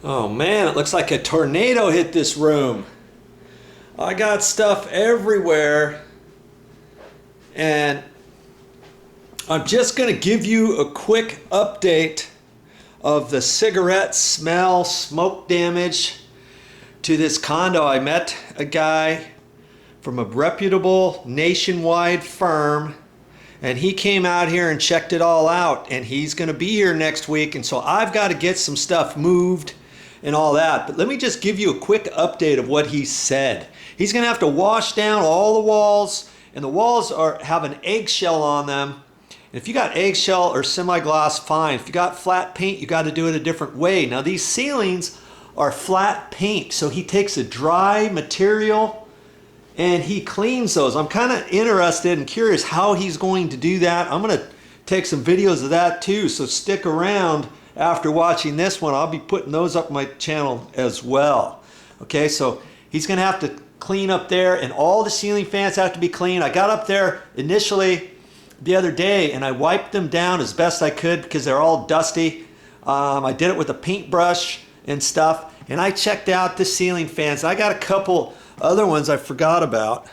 Oh man, it looks like a tornado hit this room. I got stuff everywhere, and I'm just going to give you a quick update of the cigarette smell, smoke damage to this condo. I met a guy from a reputable nationwide firm, and he came out here and checked it all out, and he's going to be here next week, and so I've got to get some stuff moved and all that. But let me just give you a quick update of what he said. He's going to have to wash down all the walls, and the walls have an eggshell on them. And if you got eggshell or semi-gloss, fine. If you got flat paint, you got to do it a different way. Now these ceilings are flat paint, so he takes a dry material and he cleans those. I'm kind of interested and curious how he's going to do that. I'm going to take some videos of that too, so stick around. After watching this one, I'll be putting those up my channel as well. Okay, so he's going to have to clean up there, and all the ceiling fans have to be clean. I got up there initially the other day and I wiped them down as best I could because they're all dusty. I did it with a paintbrush and stuff, and I checked out the ceiling fans. I got a couple other ones I forgot about.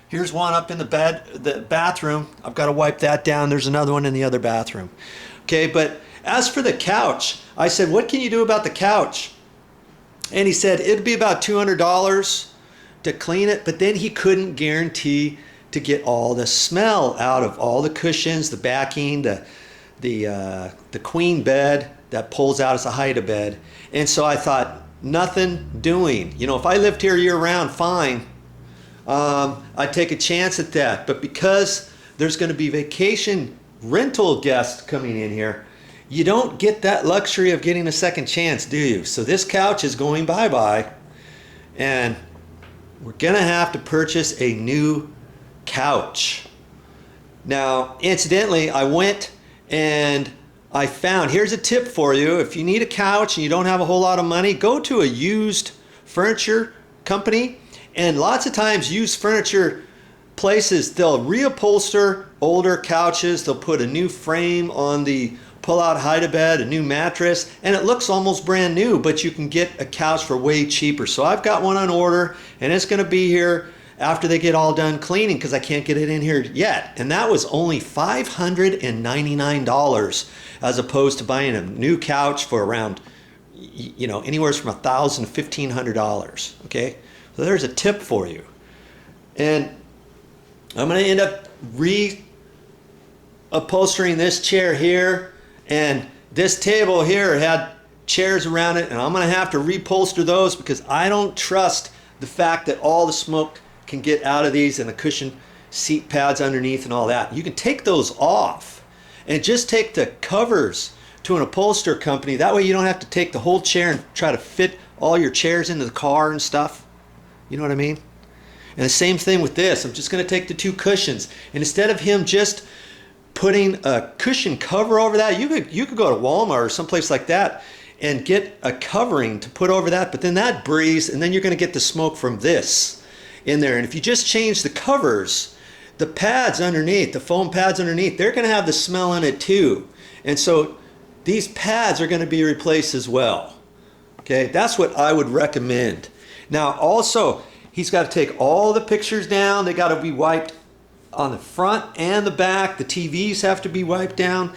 Here's one up in the bathroom. I've got to wipe that down. There's another one in the other bathroom. Okay, but as for the couch, I said, what can you do about the couch? And he said it'd be about $200 to clean it, but then he couldn't guarantee to get all the smell out of all the cushions, the backing, the queen bed that pulls out as a hide bed. And so I thought, nothing doing. You know, if I lived here year round, fine. I'd take a chance at that. But because there's going to be vacation rental guests coming in here, you don't get that luxury of getting a second chance, do you? So this couch is going bye-bye, and we're gonna have to purchase a new couch. Now, incidentally, I went and I found, here's a tip for you. If you need a couch and you don't have a whole lot of money, go to a used furniture company, and lots of times used furniture places, they'll reupholster older couches. They'll put a new frame on the pull-out hide-a-bed, a new mattress, and it looks almost brand new, but you can get a couch for way cheaper. So I've got one on order, and it's going to be here after they get all done cleaning because I can't get it in here yet. And that was only $599 as opposed to buying a new couch for around, you know, anywhere from $1,000 to $1,500. Okay, so there's a tip for you. And I'm going to end up upholstering this chair here, and this table here had chairs around it, and I'm going to have to reupholster those because I don't trust the fact that all the smoke can get out of these and the cushion seat pads underneath and all that. You can take those off and just take the covers to an upholsterer company. That way you don't have to take the whole chair and try to fit all your chairs into the car and stuff. You know what I mean? And the same thing with this. I'm just going to take the two cushions, and instead of him just putting a cushion cover over that, you could go to Walmart or someplace like that and get a covering to put over that, but then that breeze, and then you're going to get the smoke from this in there. And if you just change the covers, the pads underneath, the foam pads underneath, they're going to have the smell in it too. And so these pads are going to be replaced as well. Okay, that's what I would recommend. Now also, he's got to take all the pictures down. They got to be wiped on the front and the back. The TVs have to be wiped down.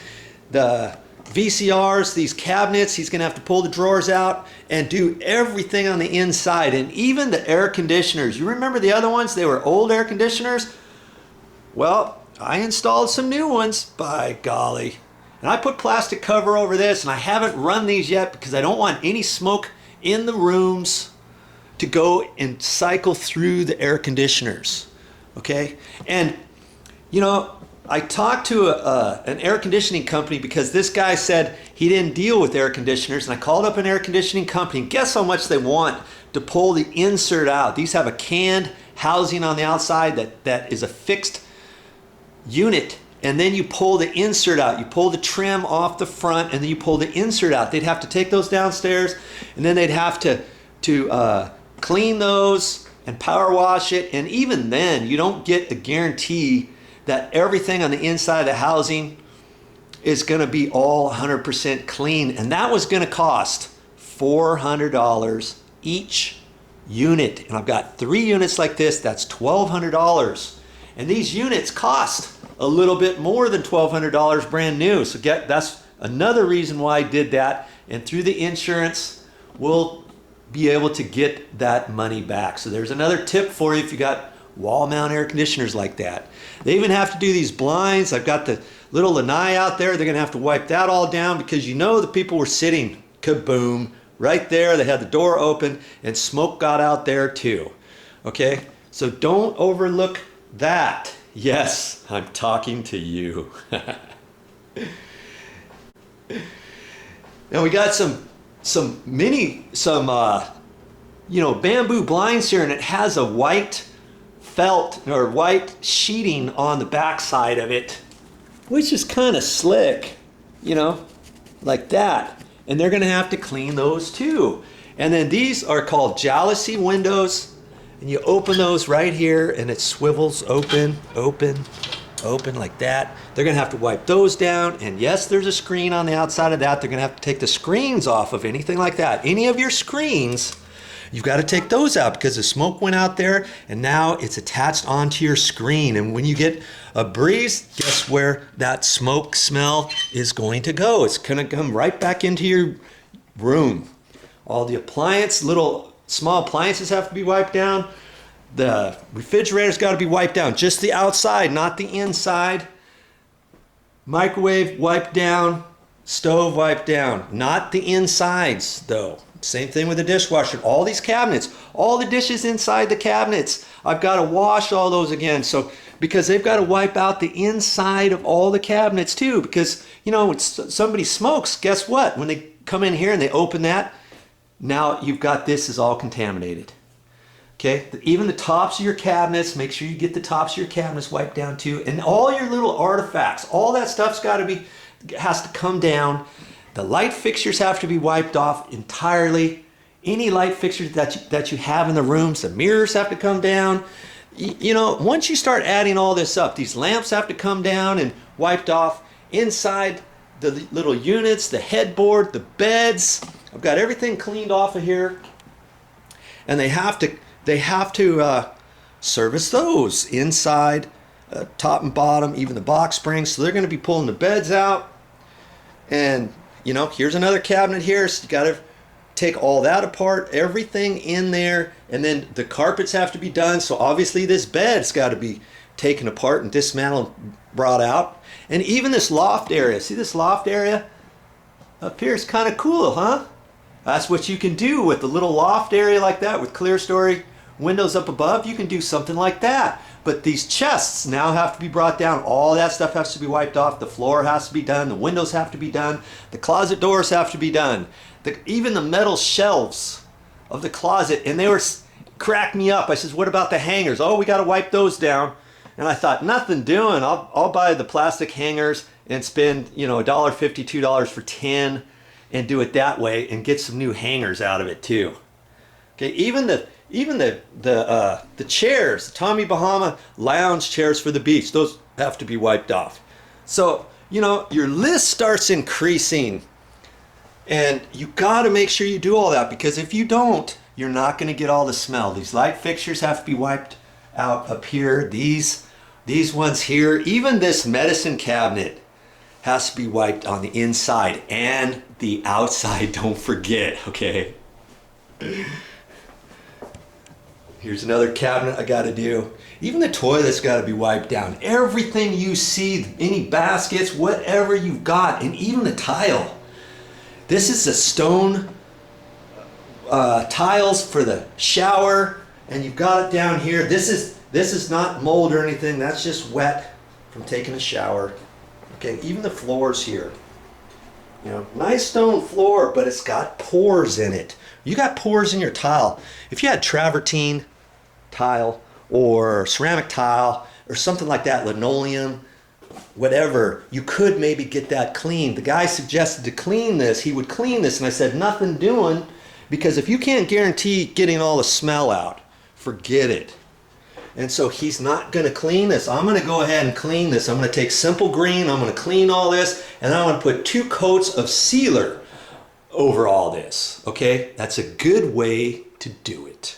The VCRs, these cabinets, he's going to have to pull the drawers out and do everything on the inside. And even the air conditioners. You remember the other ones? They were old air conditioners. Well, I installed some new ones, by golly. And I put plastic cover over this, and I haven't run these yet because I don't want any smoke in the rooms to go and cycle through the air conditioners. Okay? And you know, I talked to an air conditioning company because this guy said he didn't deal with air conditioners, and I called up an air conditioning company, and guess how much they want to pull the insert out. These have a canned housing on the outside that is a fixed unit, and then you pull the insert out. You pull the trim off the front, and then you pull the insert out. They'd have to take those downstairs, and then they'd have to clean those and power wash it, and even then you don't get a guarantee that everything on the inside of the housing is going to be all 100% clean, and that was going to cost $400 each unit. And I've got 3 units like this, that's $1,200. And these units cost a little bit more than $1,200 brand new. So that's another reason why I did that. And through the insurance, we'll be able to get that money back. So there's another tip for you if you got wall mount air conditioners like that. They even have to do these blinds. I've got the little lanai out there. They're gonna have to wipe that all down because you know the people were sitting, kaboom, right there. They had the door open and smoke got out there too. Okay, so don't overlook that. Yes, I'm talking to you. Now we got some bamboo blinds here, and it has a white felt or white sheeting on the back side of it, which is kind of slick, you know, like that. And they're gonna have to clean those too. And then these are called jalousie windows, and you open those right here and it swivels open, open, open like that. They're gonna have to wipe those down, and yes, there's a screen on the outside of that. They're gonna have to take the screens off of anything like that. Any of your screens, you've got to take those out because the smoke went out there and now it's attached onto your screen. And when you get a breeze, guess where that smoke smell is going to go? It's gonna come right back into your room. All the little small appliances have to be wiped down. The refrigerator's got to be wiped down, just the outside, not the inside. Microwave wiped down, stove wiped down, not the insides though. Same thing with the dishwasher. All these cabinets, all the dishes inside the cabinets, I've got to wash all those again. So because they've got to wipe out the inside of all the cabinets too, because you know when somebody smokes, guess what? When they come in here and they open that, now you've got this is all contaminated. Okay, even the tops of your cabinets, make sure you get the tops of your cabinets wiped down too. And all your little artifacts, all that stuff's has to come down. The light fixtures have to be wiped off entirely. Any light fixtures that you have in the rooms, the mirrors have to come down. You know, once you start adding all this up, these lamps have to come down and wiped off. Inside the little units, the headboard, the beds, I've got everything cleaned off of here. And they have to service those inside, top and bottom, even the box springs. So they're going to be pulling the beds out. And you know, here's another cabinet here. So you got to take all that apart, everything in there, and then the carpets have to be done. So obviously this bed's got to be taken apart and dismantled, brought out. And even this loft area. See this loft area up here is kind of cool, huh? That's what you can do with the little loft area like that with clear story windows up above. You can do something like that. But these chests now have to be brought down. All that stuff has to be wiped off. The floor has to be done. The windows have to be done. The closet doors have to be done. Even the metal shelves of the closet. And they were cracked me up. I says, what about the hangers? Oh, we got to wipe those down. And I thought, nothing doing. I'll buy the plastic hangers and spend, you know, $1.50, $2 for 10 and do it that way and get some new hangers out of it too. Okay, even the chairs, the Tommy Bahama lounge chairs for the beach, those have to be wiped off. So, you know, your list starts increasing, and you got to make sure you do all that, because if you don't, you're not going to get all the smell. These light fixtures have to be wiped out up here. These ones here, even this medicine cabinet has to be wiped on the inside and the outside. Don't forget, okay? Here's another cabinet I got to do. Even the toilet's got to be wiped down. Everything you see, any baskets, whatever you've got, and even the tile. This is the stone tiles for the shower, and you've got it down here. This is not mold or anything. That's just wet from taking a shower. Okay, even the floors here. You know, nice stone floor, but it's got pores in it. You got pores in your tile. If you had travertine tile or ceramic tile or something like that, linoleum, whatever, you could maybe get that cleaned. The guy suggested to clean this. He would clean this, and I said, nothing doing, because if you can't guarantee getting all the smell out, forget it. And so he's not going to clean this. I'm going to go ahead and clean this. I'm going to take Simple Green. I'm going to clean all this, and I'm going to put 2 coats of sealer over all this, okay? That's a good way to do it.